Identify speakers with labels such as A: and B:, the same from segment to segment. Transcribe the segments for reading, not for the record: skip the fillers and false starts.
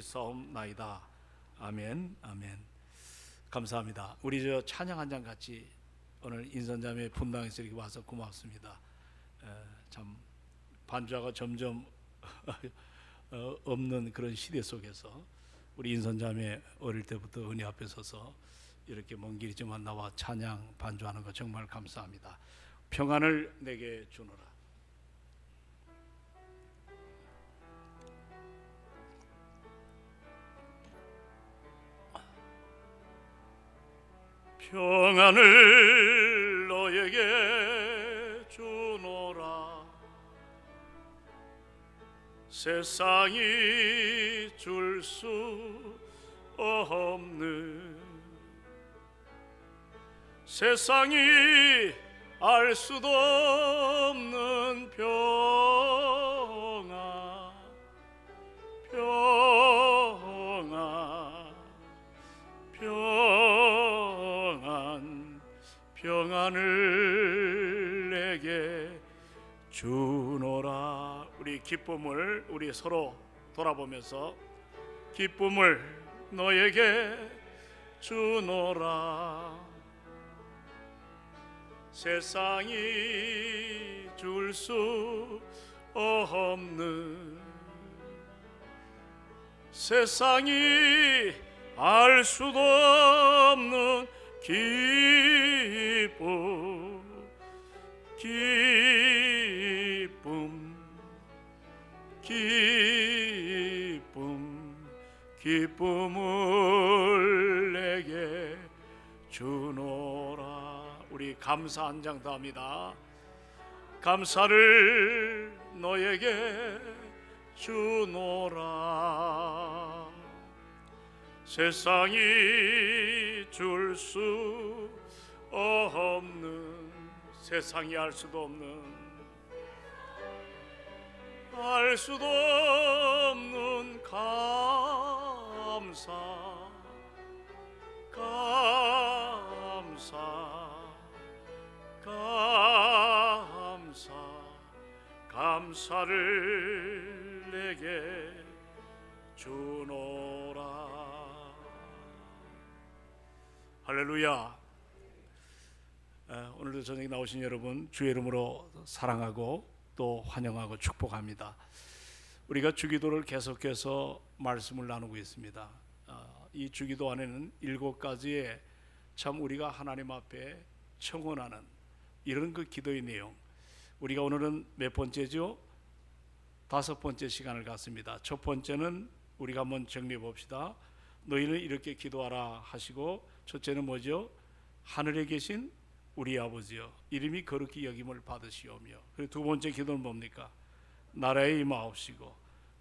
A: 드리사옵나이다. 아멘. 아멘. 감사합니다. 우리 저 찬양 한 장 같이 오늘 인선자매 분당에서 이렇게 와서 고맙습니다. 참 반주가 점점 없는 그런 시대 속에서 우리 인선자매 어릴 때부터 은혜 앞에 서서 이렇게 먼 길이지만 나와 찬양 반주하는 거 정말 감사합니다. 평안을 내게 주노라. 평안을 너에게 주노라. 세상이 줄 수 없는, 세상이 알 수도 없는 평안, 평안, 평안, 평안을 내게 주노라. 우리 기쁨을 우리 서로 돌아보면서 기쁨을 너에게 주노라. 세상이 줄 수 없는, 세상이 알 수도 없는 기쁨, 기쁨, 기쁨, 기쁨을 내게 주노라. 우리 감사 한 장 더 합니다. 감사를 너에게 주노라. 세상이 줄 수 없는, 세상이 알 수도 없는, 알 수도 없는 감사, 감사, 감사, 감사를 내게 주노라. 할렐루야. 오늘도 저녁에 나오신 여러분 주의 이름으로 사랑하고 또 환영하고 축복합니다. 우리가 주기도를 계속해서 말씀을 나누고 있습니다. 이 주기도 안에는 7가지의 참 우리가 하나님 앞에 청원하는 이런 그 기도의 내용, 우리가 오늘은 몇 번째죠? 5번째 시간을 갖습니다. 첫 번째는 우리가 한번 정리해 봅시다. 너희는 이렇게 기도하라 하시고, 첫째는 뭐죠? 하늘에 계신 우리 아버지여, 이름이 거룩히 여김을 받으시오며. 그리고 두 번째 기도는 뭡니까? 나라에 임하옵시고,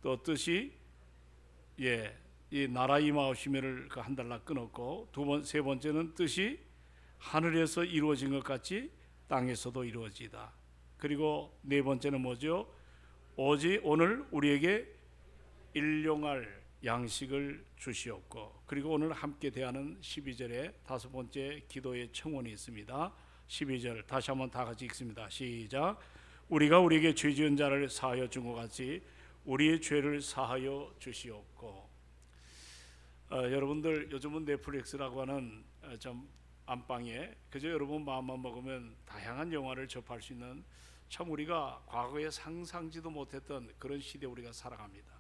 A: 또 뜻이 이 나라 임하옵시면을 그 한 달락 끊었고, 세 번째는 뜻이 하늘에서 이루어진 것 같이 땅에서도 이루어지다. 그리고 네 번째는 뭐죠? 오직 오늘 우리에게 일용할 양식을 주시옵고. 그리고 오늘 함께 대하는 12절에 5번째 기도의 청원이 있습니다. 12절 다시 한번 다 같이 읽습니다. 시작. 우리가 우리에게 죄 지은 자를 사하여 준 것 같이 우리의 죄를 사하여 주시옵고. 여러분들 요즘은 넷플릭스라고 하는 좀 안방에 그저 여러분 마음만 먹으면 다양한 영화를 접할 수 있는, 참 우리가 과거에 상상지도 못했던 그런 시대에 우리가 살아갑니다.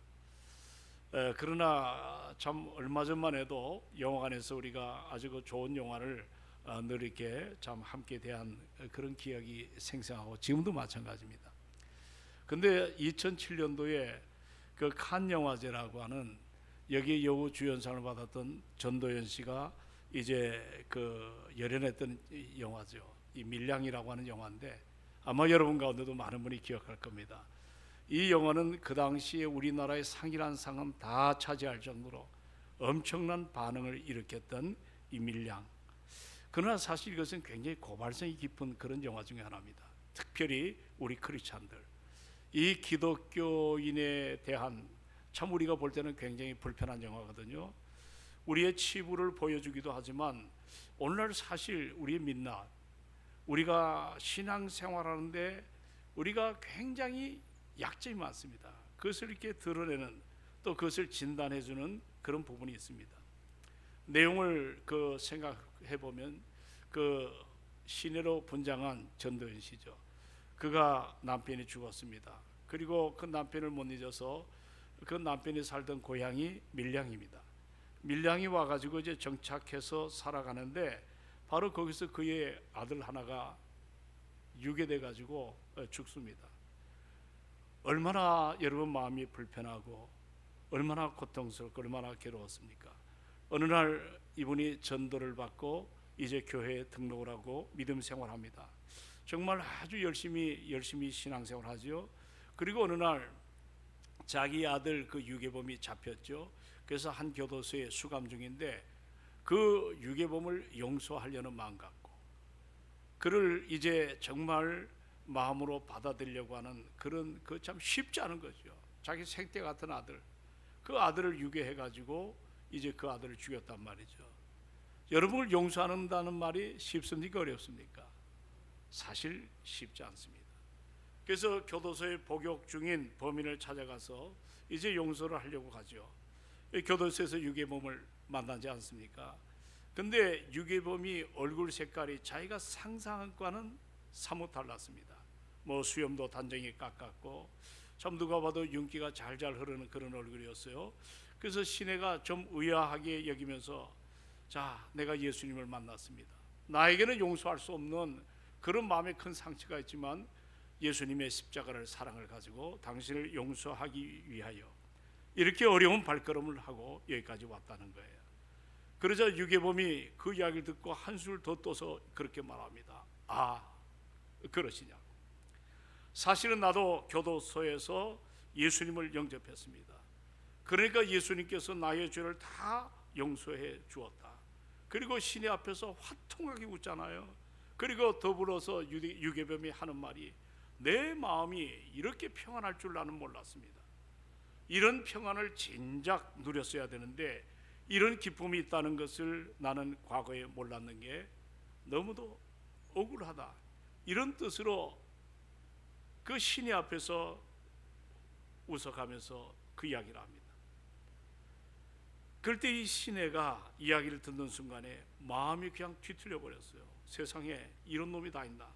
A: 그러나 참 얼마 전만 해도 영화관에서 우리가 아주 그 좋은 영화를 늘 이렇게 참 함께 대한 그런 기억이 생생하고 지금도 마찬가지입니다. 근데 2007년도에 그 칸 영화제라고 하는, 여기에 여우 주연상을 받았던 전도연 씨가 이제 그 열연했던 영화죠. 이 밀양이라고 하는 영화인데 아마 여러분 가운데도 많은 분이 기억할 겁니다. 이 영화는 그 당시에 우리나라의 상이란 상은 다 차지할 정도로 엄청난 반응을 일으켰던 이 밀양. 그러나 사실 이것은 굉장히 고발성이 깊은 그런 영화 중에 하나입니다. 특별히 우리 크리스찬들, 이 기독교인에 대한, 참 우리가 볼 때는 굉장히 불편한 영화거든요. 우리의 치부를 보여주기도 하지만 오늘날 사실 우리의 민낯, 우리가 신앙생활하는데 우리가 굉장히 약점이 많습니다. 그것을 이렇게 드러내는 또 그것을 진단해주는 그런 부분이 있습니다. 내용을 생각해 보면 시내로 분장한 전도연 씨죠. 그가 남편이 죽었습니다. 그리고 그 남편을 못 잊어서 그 남편이 살던 고향이 밀양입니다. 밀양이 와가지고 이제 정착해서 살아가는데 바로 거기서 그의 아들 하나가 유괴돼 가지고 죽습니다. 얼마나 여러분 마음이 불편하고 얼마나 고통스럽고 얼마나 괴로웠습니까? 어느 날 이분이 전도를 받고 이제 교회에 등록을 하고 믿음 생활합니다. 정말 아주 열심히 신앙생활 하죠. 그리고 어느 날 자기 아들 그 유괴범이 잡혔죠. 그래서 한 교도소에 수감 중인데 그 유괴범을 용서하려는 마음 갖고 그를 이제 정말 마음으로 받아들이려고 하는 그런 참 쉽지 않은 거죠. 자기 생태 같은 아들, 그 아들을 유괴해 가지고 이제 그 아들을 죽였단 말이죠. 여러분을 용서한다는 말이 쉽습니까? 어렵습니까? 사실 쉽지 않습니다. 그래서 교도소에 복역 중인 범인을 찾아가서 이제 용서를 하려고 하죠. 교도소에서 유괴범을 만나지 않습니까? 근데 유괴범이 얼굴 색깔이 자기가 상상한 것과는 사뭇 달랐습니다. 뭐 수염도 단정히 깎았고 참 누가 봐도 윤기가 잘잘 흐르는 그런 얼굴이었어요. 그래서 시내가 좀 의아하게 여기면서 자, 내가 예수님을 만났습니다. 나에게는 용서할 수 없는 그런 마음에 큰 상처가 있지만 예수님의 십자가를 사랑을 가지고 당신을 용서하기 위하여 이렇게 어려운 발걸음을 하고 여기까지 왔다는 거예요. 그러자 유괴범이 그 이야기를 듣고 한술 더 떠서 그렇게 말합니다. 아, 그러시냐고. 사실은 나도 교도소에서 예수님을 영접했습니다. 그러니까 예수님께서 나의 죄를 다 용서해 주었다. 그리고 시내 앞에서 화통하게 웃잖아요. 그리고 더불어서 유괴범이 하는 말이 내 마음이 이렇게 평안할 줄 나는 몰랐습니다. 이런 평안을 진작 누렸어야 되는데 이런 기쁨이 있다는 것을 나는 과거에 몰랐는 게 너무도 억울하다. 이런 뜻으로 그 시내 앞에서 웃어가면서 그 이야기를 합니다. 그럴 때 이 시내가 이야기를 듣는 순간에 마음이 그냥 뒤틀려 버렸어요. 세상에 이런 놈이 다 있나.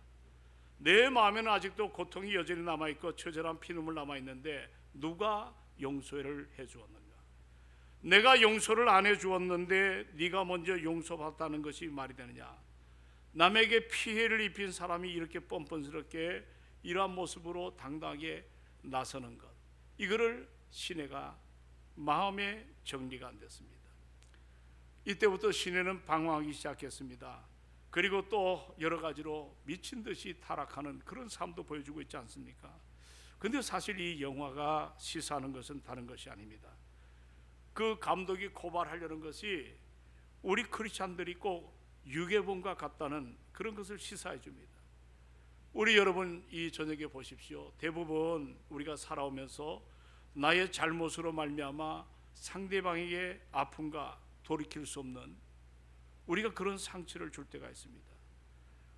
A: 내 마음에는 아직도 고통이 여전히 남아있고 처절한 피눈물 남아있는데 누가 용서를 해주었는가. 내가 용서를 안 해주었는데 네가 먼저 용서받았다는 것이 말이 되느냐. 남에게 피해를 입힌 사람이 이렇게 뻔뻔스럽게 이러한 모습으로 당당하게 나서는 것, 이거를 시내가 마음의 정리가 안 됐습니다. 이때부터 시내는 방황하기 시작했습니다. 그리고 또 여러 가지로 미친 듯이 타락하는 그런 삶도 보여주고 있지 않습니까? 근데 사실 이 영화가 시사하는 것은 다른 것이 아닙니다. 그 감독이 고발하려는 것이 우리 크리스찬들이 꼭 유괴범과 같다는 그런 것을 시사해 줍니다. 우리 여러분 이 저녁에 보십시오. 대부분 우리가 살아오면서 나의 잘못으로 말미암아 상대방에게 아픔과 돌이킬 수 없는 우리가 그런 상처를 줄 때가 있습니다.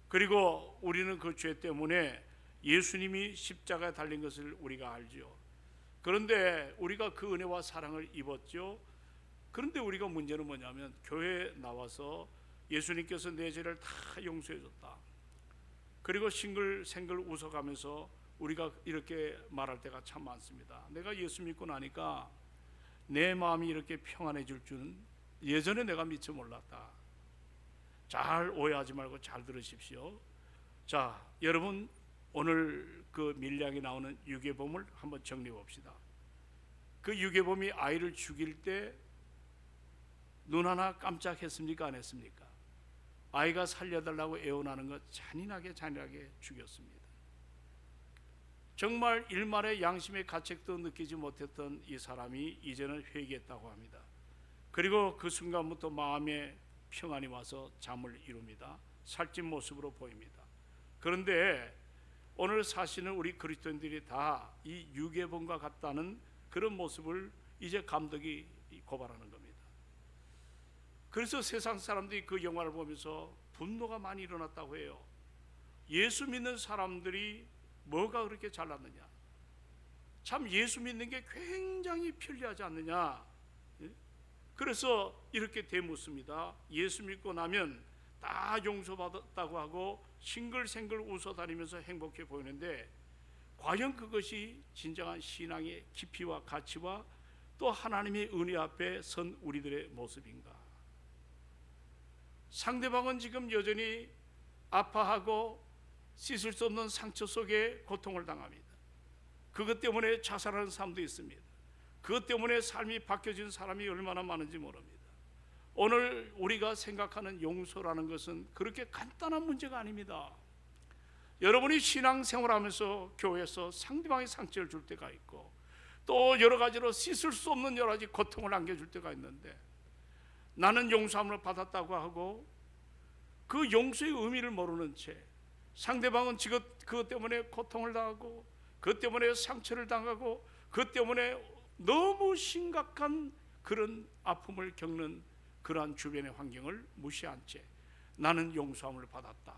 A: 그리고 우리는 그 죄 때문에 예수님이 십자가에 달린 것을 우리가 알죠. 그런데 우리가 그 은혜와 사랑을 입었죠. 그런데 우리가 문제는 뭐냐면 교회에 나와서 예수님께서 내 죄를 다 용서해 줬다. 그리고 싱글생글 웃어가면서 우리가 이렇게 말할 때가 참 많습니다. 내가 예수 믿고 나니까 내 마음이 이렇게 평안해질 줄은 예전에 내가 미처 몰랐다. 잘 오해하지 말고 잘 들으십시오. 자, 여러분 오늘 그 밀량이 나오는 유괴범을 한번 정리해 봅시다. 그 유괴범이 아이를 죽일 때 눈 하나 깜짝했습니까? 안 했습니까? 아이가 살려달라고 애원하는 것 잔인하게 죽였습니다. 정말 일말의 양심의 가책도 느끼지 못했던 이 사람이 이제는 회개했다고 합니다. 그리고 그 순간부터 마음에 평안이 와서 잠을 이룹니다. 살찐 모습으로 보입니다. 그런데 오늘 사시는 우리 그리스도인들이 다 이 유괴범과 같다는 그런 모습을 이제 감독이 고발하는 겁니다. 그래서 세상 사람들이 그 영화를 보면서 분노가 많이 일어났다고 해요. 예수 믿는 사람들이 뭐가 그렇게 잘났느냐. 참 예수 믿는 게 굉장히 편리하지 않느냐. 그래서 이렇게 되묻습니다. 예수 믿고 나면 다 용서받았다고 하고 싱글생글 웃어다니면서 행복해 보이는데 과연 그것이 진정한 신앙의 깊이와 가치와 또 하나님의 은혜 앞에 선 우리들의 모습인가? 상대방은 지금 여전히 아파하고 씻을 수 없는 상처 속에 고통을 당합니다. 그것 때문에 자살하는 사람도 있습니다. 그것 때문에 삶이 바뀌어진 사람이 얼마나 많은지 모릅니다. 오늘 우리가 생각하는 용서라는 것은 그렇게 간단한 문제가 아닙니다. 여러분이 신앙생활하면서 교회에서 상대방의 상처를 줄 때가 있고 또 여러 가지로 씻을 수 없는 여러 가지 고통을 안겨줄 때가 있는데 나는 용서함을 받았다고 하고 그 용서의 의미를 모르는 채 상대방은 지금 그것 때문에 고통을 당하고 그것 때문에 상처를 당하고 그것 때문에 너무 심각한 그런 아픔을 겪는 그러한 주변의 환경을 무시한 채 나는 용서함을 받았다.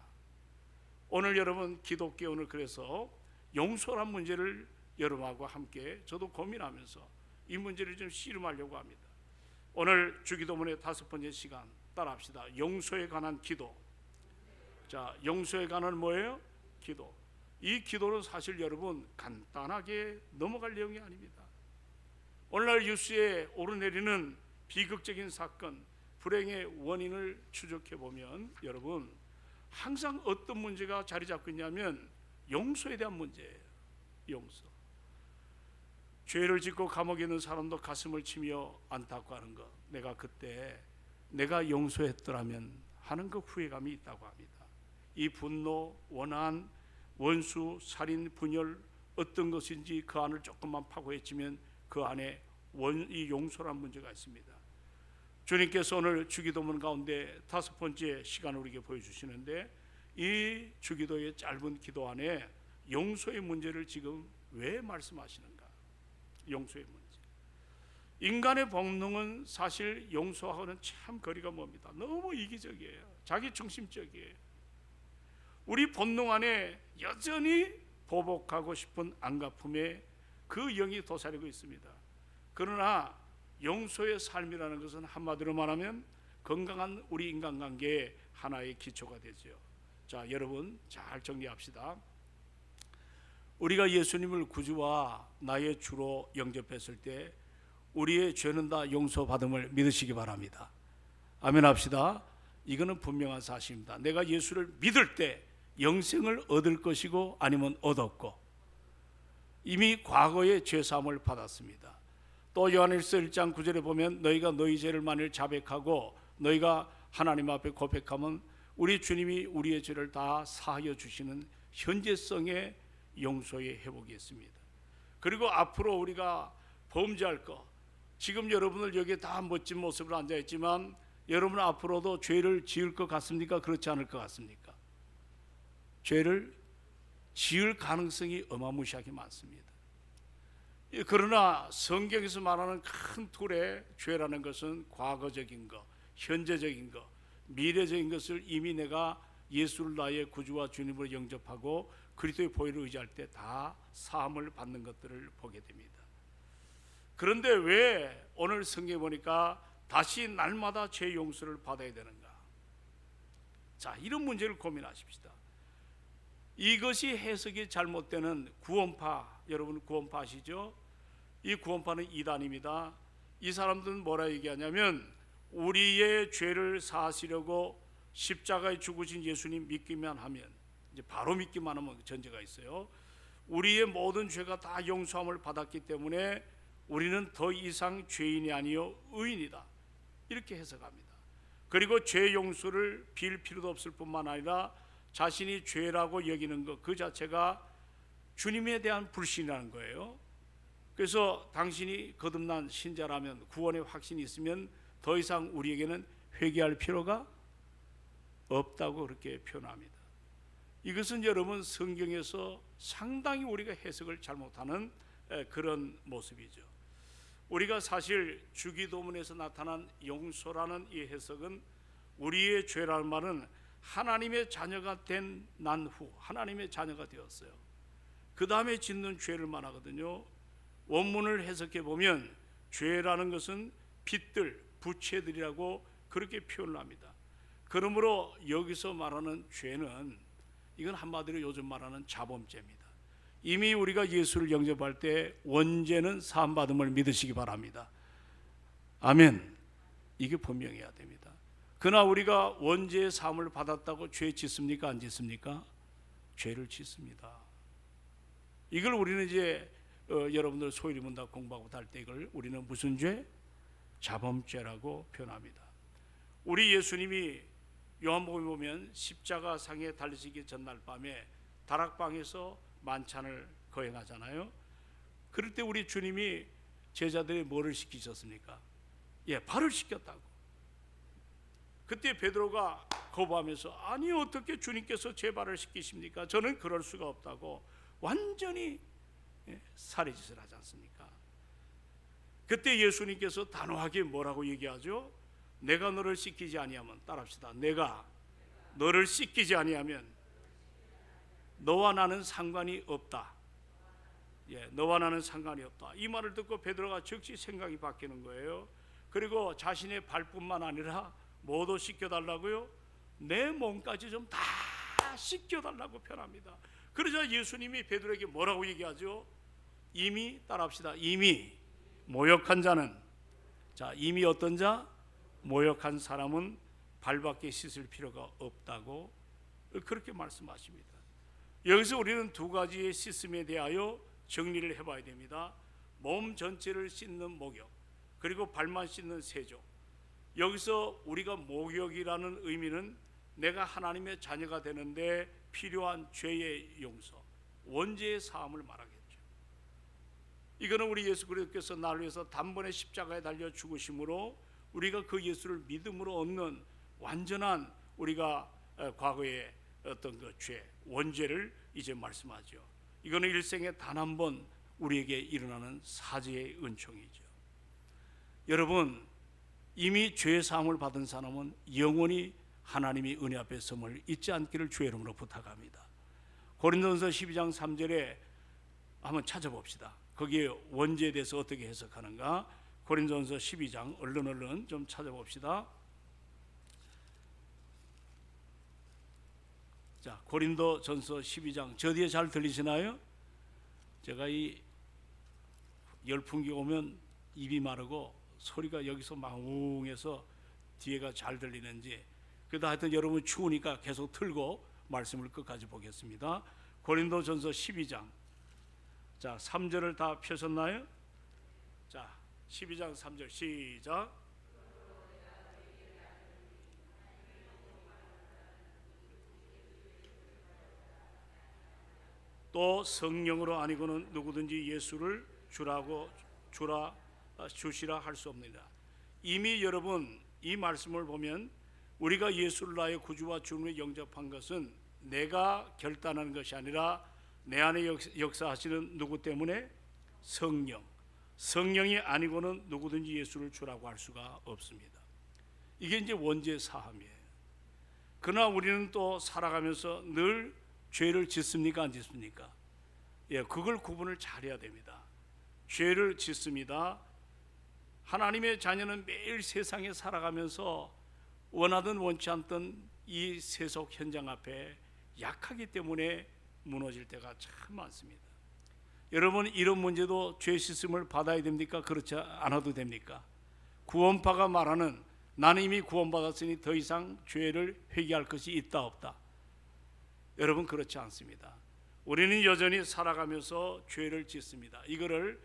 A: 오늘 여러분 기독교 오늘 그래서 용서란 문제를 여러분하고 함께 저도 고민하면서 이 문제를 좀 씨름하려고 합니다. 오늘 주기도문의 5번째 시간 따라합시다. 용서에 관한 기도. 자, 용서에 관한 뭐예요? 기도. 이 기도는 사실 여러분 간단하게 넘어갈 내용이 아닙니다. 오늘날 뉴스에 오르내리는 비극적인 사건, 불행의 원인을 추적해 보면 여러분 항상 어떤 문제가 자리 잡고 있냐면 용서에 대한 문제예요. 용서. 죄를 짓고 감옥에 있는 사람도 가슴을 치며 안타까워하는 것. 내가 그때 내가 용서했더라면 하는 그 후회감이 있다고 합니다. 이 분노, 원한, 원수, 살인, 분열 어떤 것인지 그 안을 조금만 파고헤치면 그 안에 이 용서란 문제가 있습니다. 주님께서 오늘 주기도문 가운데 5번째 시간을 우리에게 보여주시는데 이 주기도의 짧은 기도 안에 용서의 문제를 지금 왜 말씀하시는가? 용서의 문제. 인간의 본능은 사실 용서하고는 참 거리가 멉니다. 너무 이기적이에요. 자기 중심적이에요. 우리 본능 안에 여전히 보복하고 싶은 안갚음에 그 영이 도사리고 있습니다. 그러나 용서의 삶이라는 것은 한마디로 말하면 건강한 우리 인간관계의 하나의 기초가 되죠. 자, 여러분 잘 정리합시다. 우리가 예수님을 구주와 나의 주로 영접했을 때 우리의 죄는 다 용서받음을 믿으시기 바랍니다. 아멘 합시다. 이거는 분명한 사실입니다. 내가 예수를 믿을 때 영생을 얻을 것이고 아니면 얻었고 이미 과거의 죄사함을 받았습니다. 또 요한일서 1장 9절에 보면 너희가 너희 죄를 만일 자백하고 너희가 하나님 앞에 고백하면 우리 주님이 우리의 죄를 다 사하여 주시는 현재성의 용서의 회복이 있습니다. 그리고 앞으로 우리가 범죄할 것, 지금 여러분들 여기에 다 멋진 모습으로 앉아있지만 여러분 앞으로도 죄를 지을 것 같습니까? 그렇지 않을 것 같습니까? 죄를 지을 가능성이 어마무시하게 많습니다. 그러나 성경에서 말하는 큰 틀의 죄라는 것은 과거적인 것, 현재적인 것, 미래적인 것을 이미 내가 예수를 나의 구주와 주님으로 영접하고 그리스도의 보혈을 의지할 때 다 사함을 받는 것들을 보게 됩니다. 그런데 왜 오늘 성경에 보니까 다시 날마다 죄 용서를 받아야 되는가? 자, 이런 문제를 고민하십시다. 이것이 해석이 잘못되는 구원파, 여러분 구원파 아시죠? 이 구원파는 이단입니다. 이 사람들은 뭐라 얘기하냐면 우리의 죄를 사하시려고 십자가에 죽으신 예수님 믿기만 하면, 이제 바로 믿기만 하면 전제가 있어요. 우리의 모든 죄가 다 용서함을 받았기 때문에 우리는 더 이상 죄인이 아니요 의인이다, 이렇게 해석합니다. 그리고 죄 용서를 빌 필요도 없을 뿐만 아니라 자신이 죄라고 여기는 것 그 자체가 주님에 대한 불신이라는 거예요. 그래서 당신이 거듭난 신자라면, 구원의 확신이 있으면 더 이상 우리에게는 회개할 필요가 없다고 그렇게 표현합니다. 이것은 여러분 성경에서 상당히 우리가 해석을 잘못하는 그런 모습이죠. 우리가 사실 주기도문에서 나타난 용서라는 이 해석은 우리의 죄라는 말은 하나님의 자녀가 된 난 후 하나님의 자녀가 되었어요. 그 다음에 짓는 죄를 말하거든요. 원문을 해석해 보면 죄라는 것은 빚들, 부채들이라고 그렇게 표현을 합니다. 그러므로 여기서 말하는 죄는 이건 한마디로 요즘 말하는 자범죄입니다. 이미 우리가 예수를 영접할 때 원죄는 사함받음을 믿으시기 바랍니다. 아멘. 이게 분명해야 됩니다. 그러나 우리가 원죄의 사함을 받았다고 죄 짓습니까? 안 짓습니까? 죄를 짓습니다. 이걸 우리는 이제 여러분들 소위 문답 공부하고 할 때 이걸 우리는 무슨 죄? 자범죄라고 표현합니다. 우리 예수님이 요한복음에 보면 십자가 상에 달리시기 전날 밤에 다락방에서 만찬을 거행하잖아요. 그럴 때 우리 주님이 제자들이 뭐를 시키셨습니까? 발을 씻겼다고. 그때 베드로가 거부하면서 아니 어떻게 주님께서 제 발을 씻기십니까? 저는 그럴 수가 없다고 완전히 살해짓을 하지 않습니까? 그때 예수님께서 단호하게 뭐라고 얘기하죠? 내가 너를 씻기지 아니하면, 따라합시다. 내가 너를 씻기지 아니하면 너와 나는 상관이 없다. 너와 나는 상관이 없다. 이 말을 듣고 베드로가 즉시 생각이 바뀌는 거예요. 그리고 자신의 발뿐만 아니라 뭐도 씻겨달라고요? 내 몸까지 좀 다 씻겨달라고 표현합니다. 그러자 예수님이 베드로에게 뭐라고 얘기하죠? 이미, 따라합시다. 이미 모욕한 자는, 자, 이미 어떤 자? 모욕한 사람은 발밖에 씻을 필요가 없다고 그렇게 말씀하십니다. 여기서 우리는 두 가지의 씻음에 대하여 정리를 해봐야 됩니다. 몸 전체를 씻는 목욕, 그리고 발만 씻는 세조. 여기서 우리가 목욕이라는 의미는 내가 하나님의 자녀가 되는데 필요한 죄의 용서, 원죄의 사함을 말하겠죠. 이거는 우리 예수 그리스도께서 나를 위해서 단번에 십자가에 달려 죽으심으로 우리가 그 예수를 믿음으로 얻는 완전한 우리가 과거의 어떤 그 죄, 원죄를 이제 말씀하죠. 이거는 일생에 단 한 번 우리에게 일어나는 사죄의 은총이죠. 여러분, 이미 죄 사함을 받은 사람은 영원히 하나님이 은혜 앞에 섬을 잊지 않기를 주의 이름으로 부탁합니다. 고린도전서 12장 3절에 한번 찾아봅시다. 거기에 원죄에 대해서 어떻게 해석하는가? 고린도전서 12장 얼른 좀 찾아봅시다. 자, 고린도전서 12장 저 뒤에 잘 들리시나요? 제가 이 열풍기 오면 입이 마르고 소리가 여기서 망웅해서 뒤에가 잘 들리는지, 그래도 하여튼 여러분 추우니까 계속 틀고 말씀을 끝까지 보겠습니다. 고린도전서 12장, 자 3절을 다 펴셨나요? 자 12장 3절 시작. 또 성령으로 아니고는 누구든지 예수를 주시라 할 수 없느니라. 이미 여러분 이 말씀을 보면 우리가 예수를 나의 구주와 주님을 영접한 것은 내가 결단하는 것이 아니라 내 안에 역사하시는 누구 때문에? 성령이 아니고는 누구든지 예수를 주라고 할 수가 없습니다. 이게 이제 원죄 사함이에요. 그러나 우리는 또 살아가면서 늘 죄를 짓습니까? 안 짓습니까? 그걸 구분을 잘해야 됩니다. 죄를 짓습니다. 하나님의 자녀는 매일 세상에 살아가면서 원하든 원치 않든 이 세속 현장 앞에 약하기 때문에 무너질 때가 참 많습니다. 여러분, 이런 문제도 죄 씻음을 받아야 됩니까? 그렇지 않아도 됩니까? 구원파가 말하는 나는 이미 구원받았으니 더 이상 죄를 회개할 것이 있다 없다. 여러분, 그렇지 않습니다. 우리는 여전히 살아가면서 죄를 짓습니다. 이거를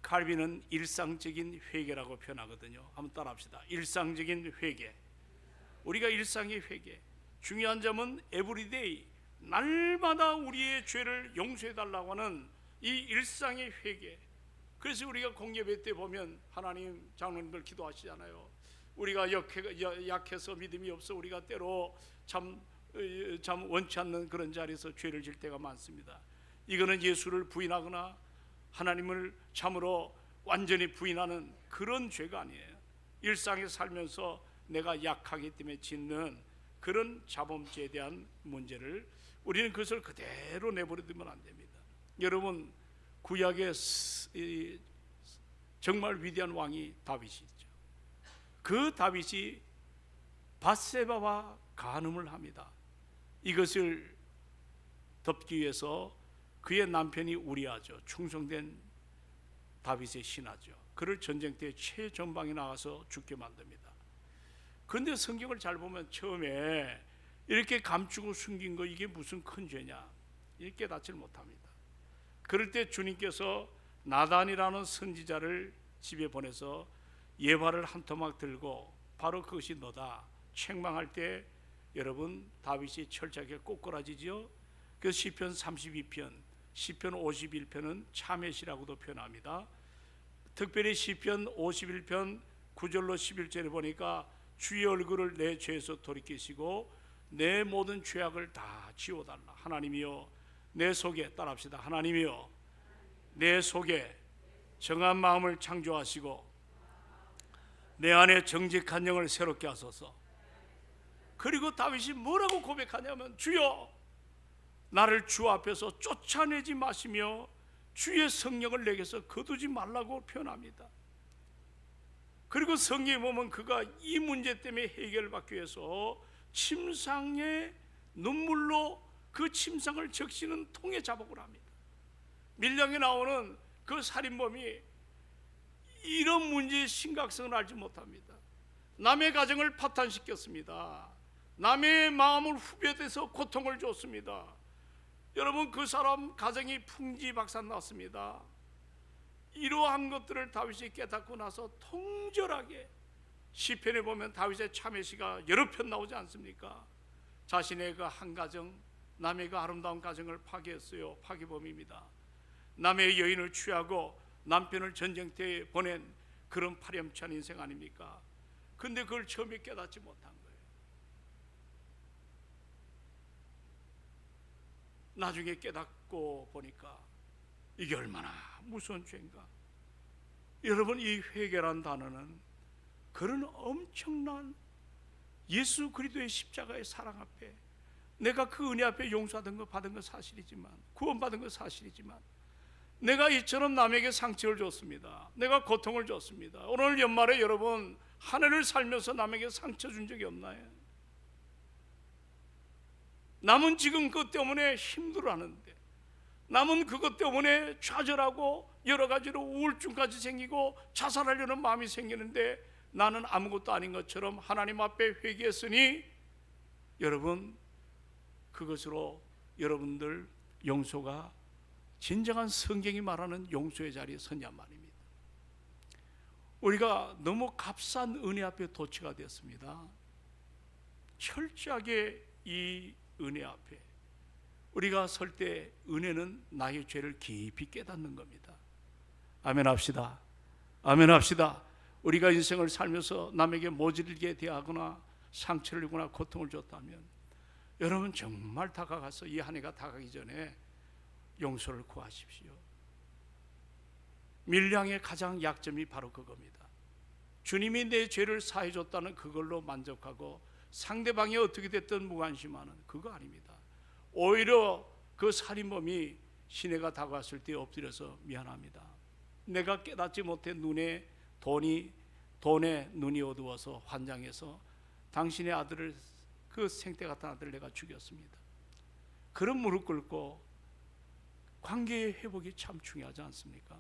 A: 칼빈은 일상적인 회개라고 표현하거든요. 한번 따라합시다. 일상적인 회개. 우리가 일상의 회개. 중요한 점은 에브리데이, 날마다 우리의 죄를 용서해달라고 하는 이 일상의 회개. 그래서 우리가 공예배 때 보면 하나님, 장로님들 기도하시잖아요. 우리가 약해서 믿음이 없어 우리가 때로 참 원치 않는 그런 자리에서 죄를 질 때가 많습니다. 이거는 예수를 부인하거나 하나님을 참으로 완전히 부인하는 그런 죄가 아니에요. 일상에 살면서 내가 약하기 때문에 짓는 그런 자범죄에 대한 문제를 우리는 그것을 그대로 내버려 두면 안 됩니다. 여러분, 구약의 정말 위대한 왕이 다윗이죠. 그 다윗이 밧세바와 간음을 합니다. 이것을 덮기 위해서 그의 남편이 우리아죠, 충성된 다윗의 신하죠, 그를 전쟁터에 최전방에 나가서 죽게 만듭니다. 그런데 성경을 잘 보면 처음에 이렇게 감추고 숨긴 거 이게 무슨 큰 죄냐, 이렇게 깨닫지를 못합니다. 그럴 때 주님께서 나단이라는 선지자를 집에 보내서 예화를 한 토막 들고 바로 그것이 너다 책망할 때 여러분 다윗이 철저하게 꼬꾸라지지요. 그 시편 32편, 시편 51편은 참회시라고도 표현합니다. 특별히 시편 51편 9절로 11절에 보니까 주의 얼굴을 내 죄에서 돌이키시고 내 모든 죄악을 다 지워달라. 하나님이여 내 속에, 따라합시다, 하나님이여 내 속에 정한 마음을 창조하시고 내 안에 정직한 영을 새롭게 하소서. 그리고 다윗이 뭐라고 고백하냐면 주여 나를 주 앞에서 쫓아내지 마시며 주의 성령을 내게서 거두지 말라고 표현합니다. 그리고 성경에 보면 그가 이 문제 때문에 해결받기 위해서 침상에 눈물로 그 침상을 적시는 통에 자복을 합니다. 밀량에 나오는 그 살인범이 이런 문제의 심각성을 알지 못합니다. 남의 가정을 파탄시켰습니다. 남의 마음을 후벼대서 고통을 줬습니다. 여러분 그 사람 가정이 풍지박산 났습니다. 이러한 것들을 다윗이 깨닫고 나서 통절하게, 시편에 보면 다윗의 참회시가 여러 편 나오지 않습니까? 자신의 그 한 가정, 남의 그 아름다운 가정을 파괴했어요. 파괴범입니다. 남의 여인을 취하고 남편을 전쟁터에 보낸 그런 파렴치한 인생 아닙니까? 근데 그걸 처음에 깨닫지 못한 거예요. 나중에 깨닫고 보니까 이게 얼마나 무서운 죄인가. 여러분 이 회개란 단어는 그런 엄청난 예수 그리스도의 십자가의 사랑 앞에, 내가 그 은혜 앞에 용서하던 거 받은 거 사실이지만, 구원받은 거 사실이지만, 내가 이처럼 남에게 상처를 줬습니다. 내가 고통을 줬습니다. 오늘 연말에 여러분 한 해를 살면서 남에게 상처 준 적이 없나요? 남은 지금 그것 때문에 힘들어하는데, 남은 그것 때문에 좌절하고 여러 가지로 우울증까지 생기고 자살하려는 마음이 생기는데 나는 아무것도 아닌 것처럼 하나님 앞에 회개했으니 여러분 그것으로 여러분들 용서가 진정한 성경이 말하는 용서의 자리에 서냐 말입니다. 우리가 너무 값싼 은혜 앞에 도취가 되었습니다. 철저하게 이 은혜 앞에 우리가 설 때 은혜는 나의 죄를 깊이 깨닫는 겁니다. 아멘 합시다. 아멘 합시다. 우리가 인생을 살면서 남에게 모질게 대하거나 상처를 주거나 고통을 줬다면 여러분 정말 다가가서 이 한 해가 다가기 전에 용서를 구하십시오. 밀량의 가장 약점이 바로 그겁니다. 주님이 내 죄를 사해 줬다는 그걸로 만족하고 상대방이 어떻게 됐든 무관심하는 그거 아닙니다. 오히려 그 살인범이 시내가 다가왔을 때 엎드려서 미안합니다. 내가 깨닫지 못해 돈에 눈이 어두워서 환장해서 당신의 아들을, 그 생태 같은 아들을 내가 죽였습니다. 그런 무릎 꿇고 관계의 회복이 참 중요하지 않습니까?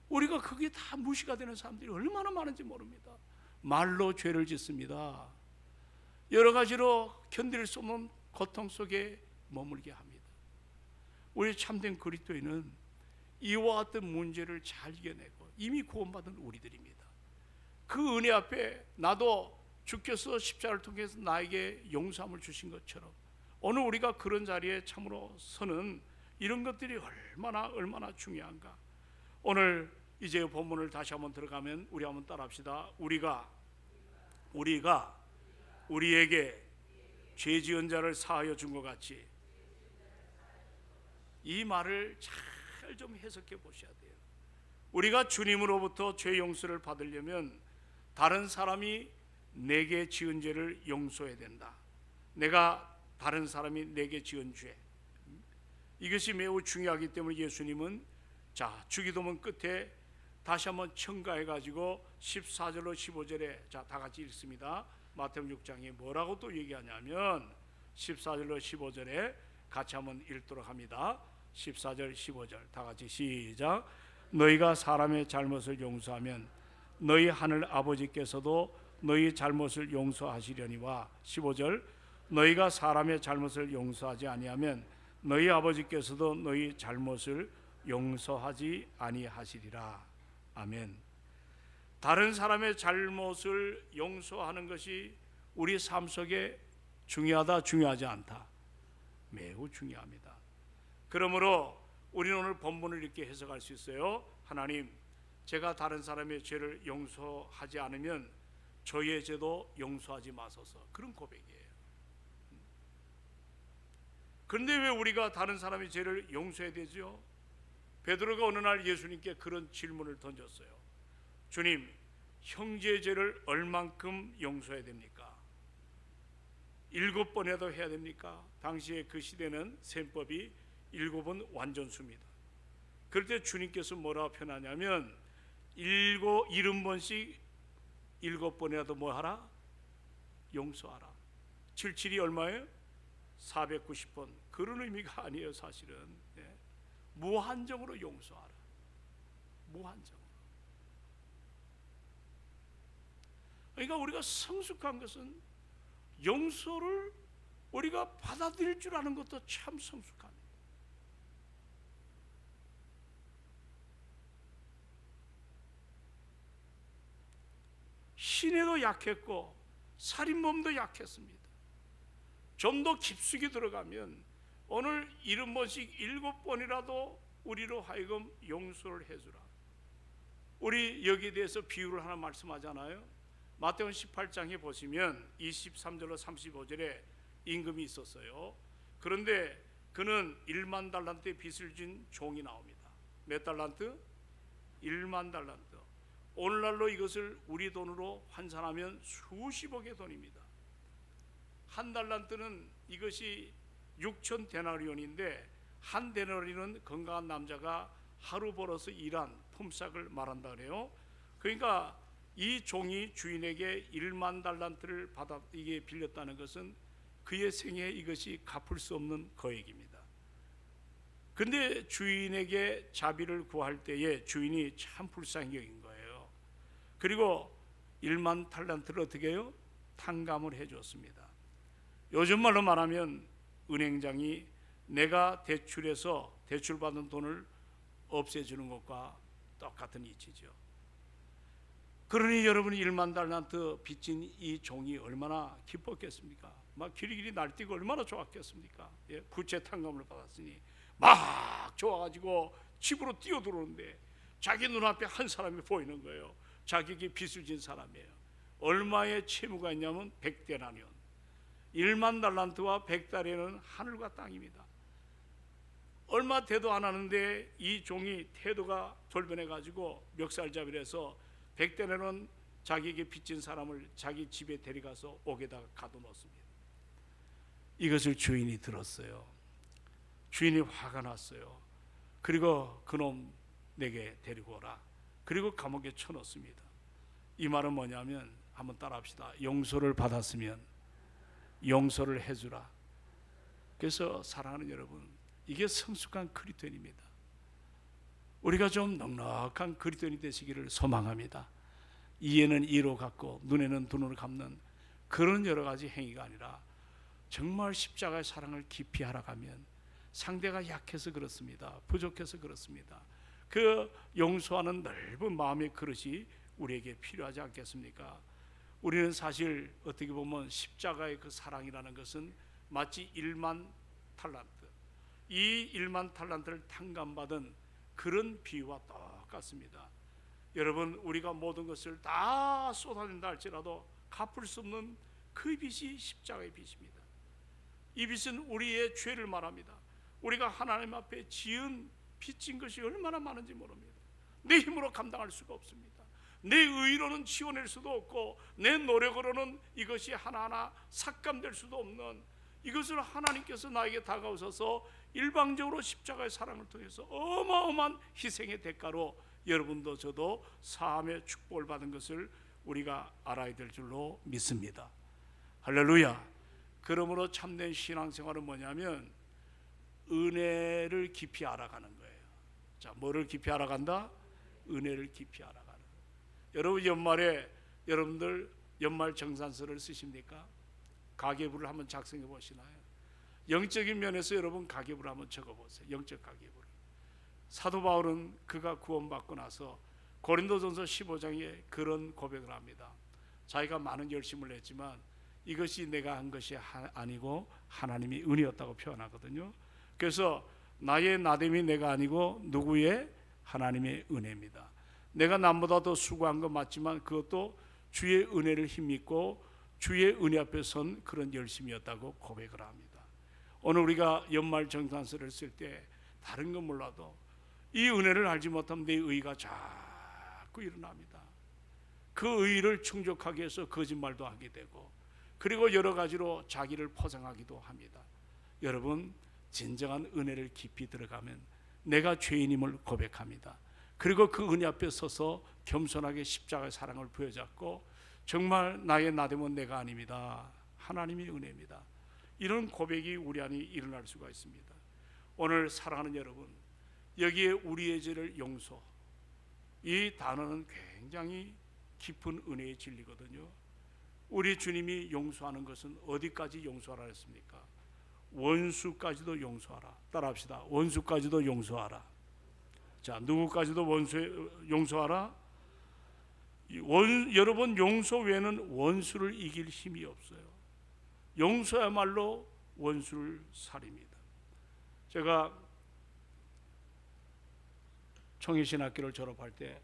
A: 우리가 그게 다 무시가 되는 사람들이 얼마나 많은지 모릅니다. 말로 죄를 짓습니다. 여러 가지로 견딜 수 없는 고통 속에 머물게 합니다. 우리 참된 그리스도인은 이와 같은 문제를 잘 이겨내고 이미 구원받은 우리들입니다. 그 은혜 앞에 나도 주께서 십자가를 통해서 나에게 용서함을 주신 것처럼 오늘 우리가 그런 자리에 참으로 서는 이런 것들이 얼마나 중요한가. 오늘 이제 본문을 다시 한번 들어가면 우리 한번 따라합시다. 우리가 우리에게 죄 지은 자를 사하여 준 것 같이, 이 말을 잘 좀 해석해 보셔야 돼요. 우리가 주님으로부터 죄 용서를 받으려면 다른 사람이 내게 지은 죄를 용서해야 된다. 내가 다른 사람이 내게 지은 죄, 이것이 매우 중요하기 때문에 예수님은 자, 주기도문 끝에 다시 한번 첨가해 가지고 14절로 15절에 자, 다 같이 읽습니다. 마태복음 6장에 뭐라고 또 얘기하냐면 14절로 15절에 같이 한번 읽도록 합니다. 14절 15절 다 같이 시작. 너희가 사람의 잘못을 용서하면 너희 하늘 아버지께서도 너희 잘못을 용서하시려니와 15절 너희가 사람의 잘못을 용서하지 아니하면 너희 아버지께서도 너희 잘못을 용서하지 아니하시리라. 아멘. 다른 사람의 잘못을 용서하는 것이 우리 삶 속에 중요하다, 중요하지 않다? 매우 중요합니다. 그러므로 우리는 오늘 본문을 이렇게 해석할 수 있어요. 하나님, 제가 다른 사람의 죄를 용서하지 않으면 저의 죄도 용서하지 마소서. 그런 고백이에요. 그런데 왜 우리가 다른 사람의 죄를 용서해야 되죠? 베드로가 어느 날 예수님께 그런 질문을 던졌어요. 주님, 형제의 죄를 얼만큼 용서해야 됩니까? 7번에도 해야 됩니까? 당시에 그 시대는 셈법이 7은 완전수입니다. 그럴 때 주님께서 뭐라고 표현하냐면 70번씩 7번이라도 뭐 하라? 용서하라. 77이 얼마예요? 490번. 그런 의미가 아니에요. 사실은 무한정으로 용서하라. 무한정으로. 그러니까 우리가 성숙한 것은 용서를 우리가 받아들일 줄 아는 것도 참 성숙합니다. 시내도 약했고 살인범도 약했습니다. 좀 더 깊숙이 들어가면 오늘 70번씩 7번이라도 우리로 하여금 용서를 해주라. 우리 여기에 대해서 비유를 하나 말씀하잖아요. 마태복음 18장에 보시면 23절로 35절에 임금이 있었어요. 그런데 그는 1만 달란트의 빚을 진 종이 나옵니다. 몇 달란트? 1만 달란트. 오늘날로 이것을 우리 돈으로 환산하면 수십억의 돈입니다. 한 달란트는 이것이 6천 데나리온인데 한 데나리온은 건강한 남자가 하루 벌어서 일한 품삯을 말한다 그래요. 그러니까 이 종이 주인에게 1만 달란트를 받아 이게 빌렸다는 것은 그의 생애에 이것이 갚을 수 없는 거액입니다. 그런데 주인에게 자비를 구할 때에 주인이 참 불쌍히 여긴 거예요. 그리고 1만 달란트를 어떻게 해요? 탕감을 해줬습니다. 요즘 말로 말하면 은행장이 내가 대출해서 대출받은 돈을 없애주는 것과 똑같은 이치죠. 그러니 여러분이 1만 달란트 빚진 이 종이 얼마나 기뻤겠습니까? 막 기리기리 날뛰고 얼마나 좋았겠습니까? 예, 부채 탕감을 받았으니 막 좋아가지고 집으로 뛰어들어오는데 자기 눈앞에 한 사람이 보이는 거예요. 자기에게 빚을 진 사람이에요. 얼마의 채무가 있냐면 100데나리온. 1만 달란트와 100달러는 하늘과 땅입니다. 얼마 대도 안 하는데 이 종이 태도가 돌변해가지고 멱살잡이를 해서 100데나리온 자기에게 빚진 사람을 자기 집에 데려가서 옥에다가 가둬놓습니다. 이것을 주인이 들었어요. 주인이 화가 났어요. 그리고 그놈 내게 데리고 오라. 그리고 감옥에 쳐넣습니다. 이 말은 뭐냐면 한번 따라합시다. 용서를 받았으면 용서를 해주라. 그래서 사랑하는 여러분, 이게 성숙한 그리스도인입니다. 우리가 좀 넉넉한 그리스도인이 되시기를 소망합니다. 이에는 이로 갖고 눈에는 눈으로 갚는 그런 여러 가지 행위가 아니라 정말 십자가의 사랑을 깊이 알아가면 상대가 약해서 그렇습니다. 부족해서 그렇습니다. 그 용서하는 넓은 마음의 그릇이 우리에게 필요하지 않겠습니까? 우리는 사실 어떻게 보면 십자가의 그 사랑이라는 것은 마치 1만 달란트, 이 1만 달란트를 탕감받은 그런 비유와 똑같습니다. 여러분, 우리가 모든 것을 다 쏟아낸다 할지라도 갚을 수 없는 그 빚이 십자가의 빚입니다. 이 빚은 우리의 죄를 말합니다. 우리가 하나님 앞에 지은 빚진 것이 얼마나 많은지 모릅니다. 내 힘으로 감당할 수가 없습니다. 내 의로는 지원할 수도 없고 내 노력으로는 이것이 하나하나 삭감될 수도 없는 이것을 하나님께서 나에게 다가오셔서 일방적으로 십자가의 사랑을 통해서 어마어마한 희생의 대가로 여러분도 저도 사함의 축복을 받은 것을 우리가 알아야 될 줄로 믿습니다. 할렐루야. 그러므로 참된 신앙생활은 뭐냐면 은혜를 깊이 알아가는 거예요. 자, 뭐를 깊이 알아간다? 은혜를 깊이 알아가는 거예요. 여러분 연말에 여러분들 연말 정산서를 쓰십니까? 가계부를 한번 작성해 보시나요? 영적인 면에서 여러분 가계부를 한번 적어보세요. 영적 가계부를. 사도 바울은 그가 구원받고 나서 고린도전서 15장에 그런 고백을 합니다. 자기가 많은 열심을 했지만 이것이 내가 한 것이 아니고 하나님이 은혜였다고 표현하거든요. 그래서 나의 나됨이 내가 아니고 누구의? 하나님의 은혜입니다. 내가 남보다 더 수고한 건 맞지만 그것도 주의 은혜를 힘입고 주의 은혜 앞에 선 그런 열심이었다고 고백을 합니다. 오늘 우리가 연말 정산서를 쓸 때 다른 건 몰라도 이 은혜를 알지 못하면 내 의가 자꾸 일어납니다. 그 의를 충족하기 위해서 거짓말도 하게 되고 그리고 여러 가지로 자기를 포장하기도 합니다. 여러분 진정한 은혜를 깊이 들어가면 내가 죄인임을 고백합니다. 그리고 그 은혜 앞에 서서 겸손하게 십자가의 사랑을 부여잡고 정말 나의 나됨은 내가 아닙니다. 하나님의 은혜입니다. 이런 고백이 우리 안에 일어날 수가 있습니다. 오늘 사랑하는 여러분, 여기에 우리의 죄를 용서, 이 단어는 굉장히 깊은 은혜의 진리거든요. 우리 주님이 용서하는 것은 어디까지 용서하라 했습니까? 원수까지도 용서하라. 따라합시다. 원수까지도 용서하라. 자, 누구까지도 용서하라? 여러분 용서 외에는 원수를 이길 힘이 없어요. 용서야말로 원수를 살립니다. 제가 청해신학교를 졸업할 때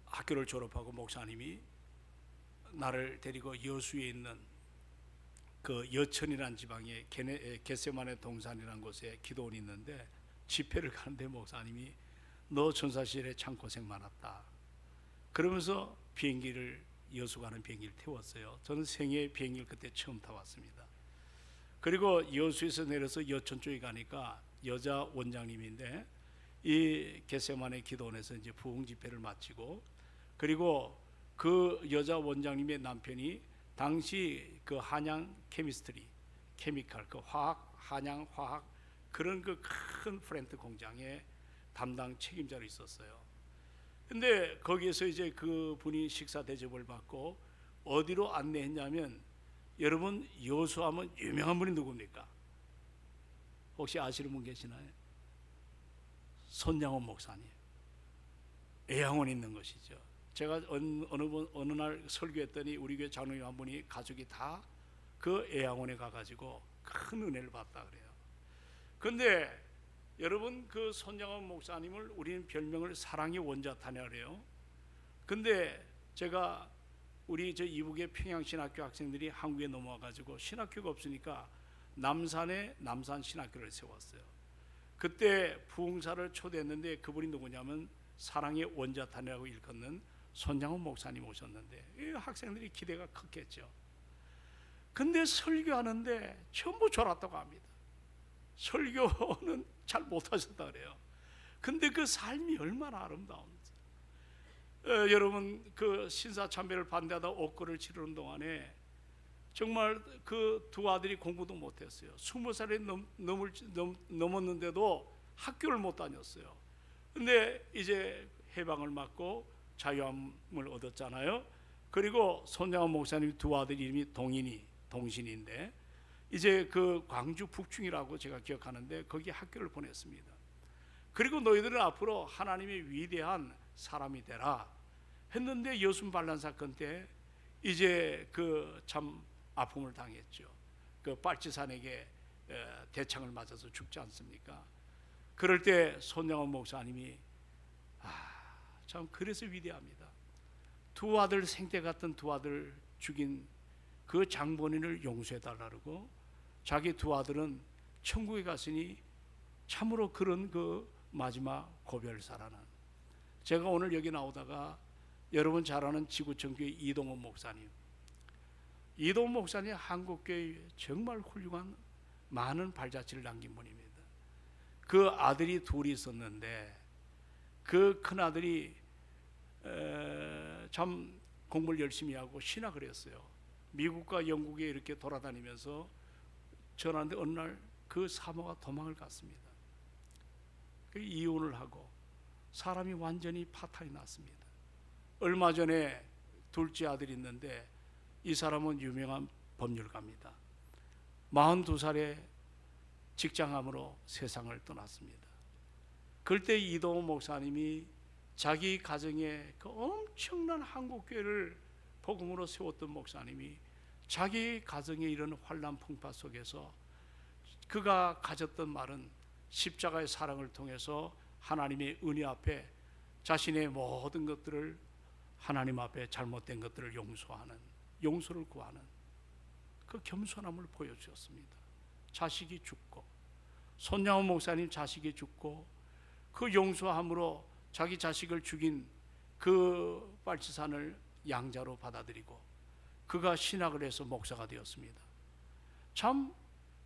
A: 학교를 졸업하고 목사님이 나를 데리고 여수에 있는 그 여천이라는 지방에 겟세마네 동산이라는 곳에 기도원이 있는데 집회를 가는데 목사님이 너 전사실에 참 고생 많았다 그러면서 비행기를 여수 가는 비행기를 태웠어요. 저는 생애 비행기를 그때 처음 타봤습니다. 그리고 여수에서 내려서 여천 쪽에 가니까 여자 원장님인데 이 겟세마네 기도원에서 이제 부흥 집회를 마치고 그리고 그 여자 원장님의 남편이 당시 그 한양 케미스트리, 케미칼, 그 화학, 한양 화학 그런 그 큰 플랜트 공장에 담당 책임자로 있었어요. 근데 거기에서 이제 그 분이 식사 대접을 받고 어디로 안내했냐면 여러분 여수하면 유명한 분이 누굽니까? 혹시 아시는 분 계시나요? 손양원 목사님. 애양원에 있는 것이죠. 제가 어느 날 설교했더니 우리 교회 장로님 한 분이 가족이 다 그 애양원에 가가지고 큰 은혜를 받다 그래요. 근데 여러분 그 손양원 목사님을 우리는 별명을 사랑의 원자탄이라고 그래요. 근데 제가 우리 저 이북의 평양신학교 학생들이 한국에 넘어와가지고 신학교가 없으니까 남산에 남산신학교를 세웠어요. 그때 부흥사를 초대했는데 그분이 누구냐면 사랑의 원자탄이라고 일컫는 손양원 목사님 오셨는데 이 학생들이 기대가 컸겠죠. 근데 설교하는데 전부 졸았다고 합니다. 설교는 잘 못하셨다 그래요. 근데 그 삶이 얼마나 아름다운지. 여러분 그 신사참배를 반대하다 옥고를 치르는 동안에 정말 그 두 아들이 공부도 못했어요. 20살이 넘었는데도 학교를 못 다녔어요. 근데 이제 해방을 맞고 자유함을 얻었잖아요. 그리고 손양원 목사님 두 아들 이름이 동신인데 이제 그 광주 북충이라고 제가 기억하는데 거기 학교를 보냈습니다. 그리고 너희들은 앞으로 하나님의 위대한 사람이 되라 했는데 여순 반란 사건 때 이제 그 참 아픔을 당했죠. 그 빨치산에게 대창을 맞아서 죽지 않습니까? 그럴 때 손양원 목사님이 참 그래서 위대합니다. 두 아들 생태 같은 두 아들 죽인 그 장본인을 용서해달라고 자기 두 아들은 천국에 갔으니 참으로 그런 그 마지막 고별사라는. 제가 오늘 여기 나오다가 여러분 잘 아는 지구촌교회 이동원 목사님 이동훈 목사님 한국교회에 정말 훌륭한 많은 발자취를 남긴 분입니다. 그 아들이 둘이 있었는데 그 큰아들이 참 공부를 열심히 하고 신학을 했어요. 미국과 영국에 이렇게 돌아다니면서 전하는데 어느 날 그 사모가 도망을 갔습니다. 이혼을 하고 사람이 완전히 파탄이 났습니다. 얼마 전에 둘째 아들이 있는데 이 사람은 유명한 법률가입니다. 42살에 직장암으로 세상을 떠났습니다. 그때 이동훈 목사님이 자기 가정에 그 엄청난 한국교회를 복음으로 세웠던 목사님이 자기 가정에 이런 환난 풍파 속에서 그가 가졌던 말은 십자가의 사랑을 통해서 하나님의 은혜 앞에 자신의 모든 것들을 하나님 앞에 잘못된 것들을 용서하는, 용서를 구하는 그 겸손함을 보여주었습니다. 자식이 죽고, 손양훈 목사님 자식이 죽고 그 용서함으로 자기 자식을 죽인 그 빨치산을 양자로 받아들이고 그가 신학을 해서 목사가 되었습니다. 참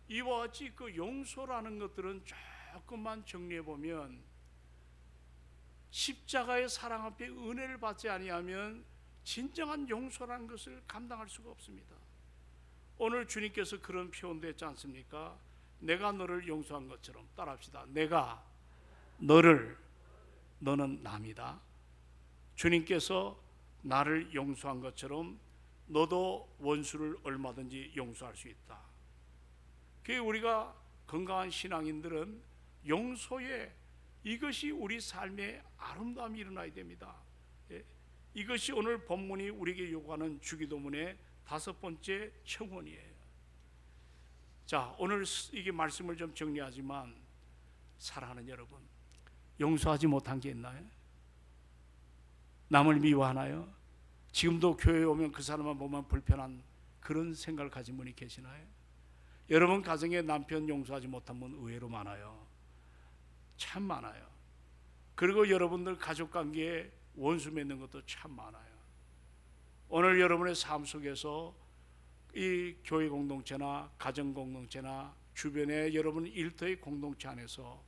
A: 이와 같이 그 용서라는 것들은 조금만 정리해 보면 십자가의 사랑 앞에 은혜를 받지 아니하면 진정한 용서라는 것을 감당할 수가 없습니다. 오늘 주님께서 그런 표현도 했지 않습니까? 내가 너를 용서한 것처럼 따라합시다. 내가 너를, 너는 남이다. 주님께서 나를 용서한 것처럼 너도 원수를 얼마든지 용서할 수 있다. 그게 우리가 건강한 신앙인들은 용서에 이것이 우리 삶의 아름다움이 일어나야 됩니다. 이것이 오늘 본문이 우리에게 요구하는 주기도문의 5번째 청원이에요. 자, 오늘 이게 말씀을 좀 정리하지만 사랑하는 여러분, 용서하지 못한 게 있나요? 남을 미워하나요? 지금도 교회에 오면 그 사람만 보면 불편한 그런 생각을 가진 분이 계시나요? 여러분 가정에 남편 용서하지 못한 분 의외로 많아요. 참 많아요. 그리고 여러분들 가족관계에 원수 맺는 것도 참 많아요. 오늘 여러분의 삶 속에서 이 교회 공동체나 가정 공동체나 주변에 여러분 일터의 공동체 안에서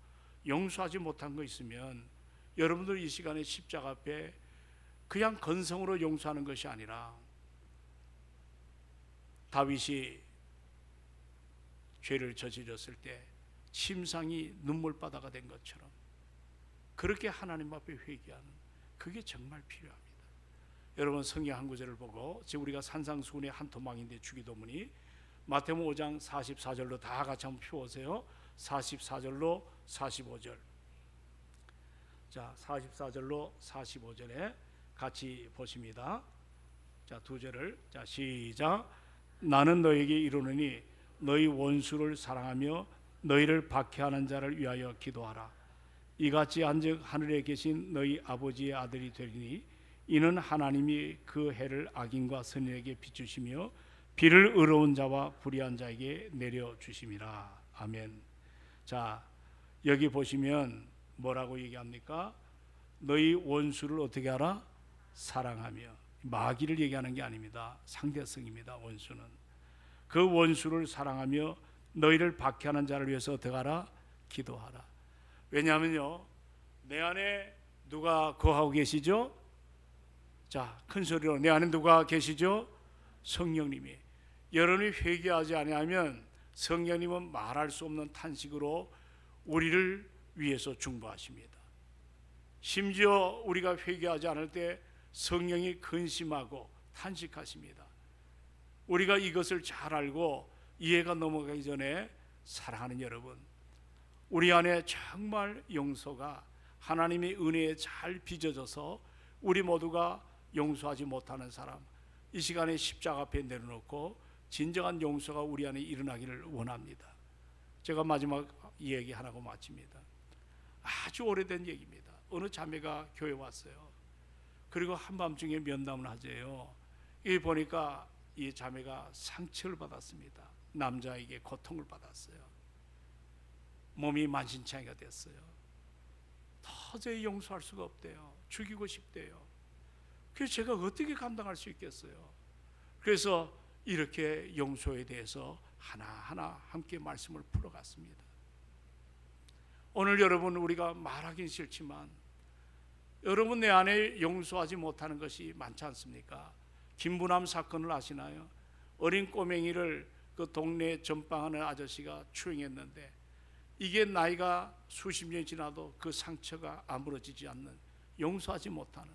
A: 용서하지 못한 거 있으면 여러분들 이 시간에 십자가 앞에 그냥 건성으로 용서하는 것이 아니라 다윗이 죄를 저질렀을 때 침상이 눈물바다가 된 것처럼 그렇게 하나님 앞에 회개하는 그게 정말 필요합니다. 여러분 성경 한 구절을 보고 지금 우리가 산상수훈의 한 토막인데 주기도문이 마태복음 5장 44절로 다 같이 한번 펴보세요. 44절로 45절. 자, 44절로 45절에 같이 보십니다. 자, 두 절을 자 시작. 나는 너에게 이르노니 너희 원수를 사랑하며 너희를 박해하는 자를 위하여 기도하라. 이같이 한즉 하늘에 계신 너희 아버지의 아들이 되리니 이는 하나님이 그 해를 악인과 선인에게 비추시며 비를 의로운 자와 불의한 자에게 내려주심이라. 아멘. 자, 여기 보시면 뭐라고 얘기합니까? 너희 원수를 어떻게 하라? 사랑하며. 마귀를 얘기하는 게 아닙니다. 상대성입니다. 원수는. 그 원수를 사랑하며 너희를 박해하는 자를 위해서 어떻게 하라? 기도하라. 왜냐하면요, 내 안에 누가 거하고 계시죠? 자, 큰 소리로 내 안에 누가 계시죠? 성령님이. 여러분이 회개하지 아니하면 성령님은 말할 수 없는 탄식으로 우리를 위해서 중보하십니다. 심지어 우리가 회개하지 않을 때 성령이 근심하고 탄식하십니다. 우리가 이것을 잘 알고 이해가 넘어가기 전에 사랑하는 여러분, 우리 안에 정말 용서가 하나님의 은혜에 잘 빚어져서 우리 모두가 용서하지 못하는 사람, 이 시간에 십자가 앞에 내려놓고 진정한 용서가 우리 안에 일어나기를 원합니다. 제가 마지막 얘기 하나고 마칩니다. 아주 오래된 얘기입니다. 어느 자매가 교회 왔어요. 그리고 한밤중에 면담을 하재요. 이 보니까 이 자매가 상처를 받았습니다. 남자에게 고통을 받았어요. 몸이 만신창이가 됐어요. 도저히 용서할 수가 없대요. 죽이고 싶대요. 그래서 제가 어떻게 감당할 수 있겠어요? 그래서 이렇게 용서에 대해서 하나하나 함께 말씀을 풀어갔습니다. 오늘 여러분, 우리가 말하긴 싫지만 여러분 내 안에 용서하지 못하는 것이 많지 않습니까? 김부남 사건을 아시나요? 어린 꼬맹이를 그 동네 전방하는 아저씨가 추행했는데 이게 나이가 수십 년이 지나도 그 상처가 아물어지지 않는, 용서하지 못하는,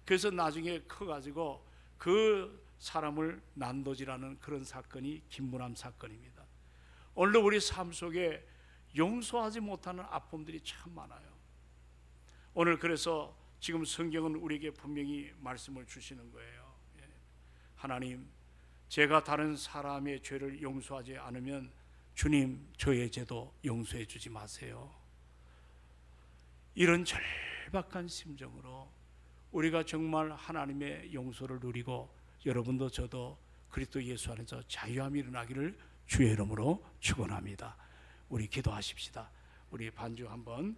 A: 그래서 나중에 커가지고 그 사람을 난도질하는 그런 사건이 김부남 사건입니다. 오늘도 우리 삶 속에 용서하지 못하는 아픔들이 참 많아요. 오늘 그래서 지금 성경은 우리에게 분명히 말씀을 주시는 거예요. 하나님, 제가 다른 사람의 죄를 용서하지 않으면 주님, 저의 죄도 용서해 주지 마세요. 이런 절박한 심정으로 우리가 정말 하나님의 용서를 누리고 여러분도 저도 그리스도 예수 안에서 자유함이 일어나기를 주의 이름으로 축원합니다. 우리 기도하십시다. 우리 반주 한번